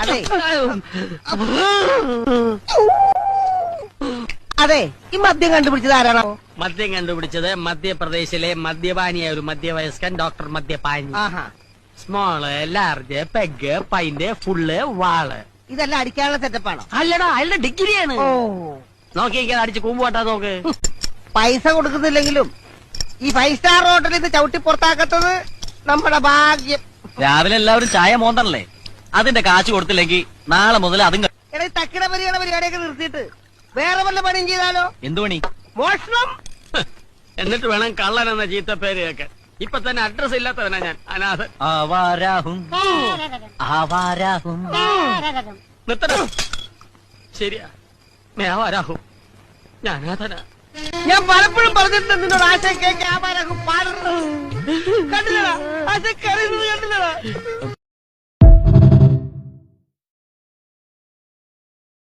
അതെ അതെ ഈ മദ്യം കണ്ടുപിടിച്ചത് ആരാണോ? മദ്യം കണ്ടുപിടിച്ചത് മധ്യപ്രദേശിലെ മദ്യപാനിയായ ഒരു മധ്യവയസ്കൻ ഡോക്ടർ മദ്യപാനി. ആഹാ, small, large, peg, pint, full, വാള്. ഇതെല്ലാം അടിക്കാനുള്ള സെറ്റപ്പാണോ? അല്ലടാ, അയാളുടെ ഡിഗ്രിയാണ്. ഓ, നോക്കിയിരിക്കാൻ അടിച്ച് കൂമ്പുവാട്ടാ നോക്ക്. പൈസ കൊടുക്കുന്നില്ലെങ്കിലും ഈ 5 സ്റ്റാർ ഹോട്ടലിൽ ഇത് ചവിട്ടി പുറത്താക്കത്തത് നമ്മുടെ ഭാഗ്യം. രാവിലെ എല്ലാവരും ചായ മോന്തണല്ലേ, അതിന്റെ കാശ് കൊടുത്തില്ലെങ്കിൽ നാളെ മുതൽ അതും എടാ, ഈ തക്കിട പരിപാടിയൊക്കെ നിർത്തിയിട്ട് വേറെ വല്ല പണിയും ചെയ്താലോ? എന്തു പണി? മോഷണം. എന്നിട്ട് വേണം കള്ളൻ എന്ന ചീത്ത പേര് കേൾക്കാൻ. ഇപ്പൊ തന്നെ അഡ്രസ് ഇല്ലാത്തവനാ ഞാൻ, അനാഥൻ. ആവാരാഹും ആവാരാഹും. നിർത്തണം. ശരിയാ, മേവാരാഹും. ഞാൻ അനാഥനാ. ഞാൻ പലപ്പോഴും പറഞ്ഞിട്ടുണ്ട് നിന്നോട് ആശയം കേൾക്കാൻ. കണ്ടില്ലടാ, ആശയം കറിയുന്നത് കണ്ടില്ലടാ.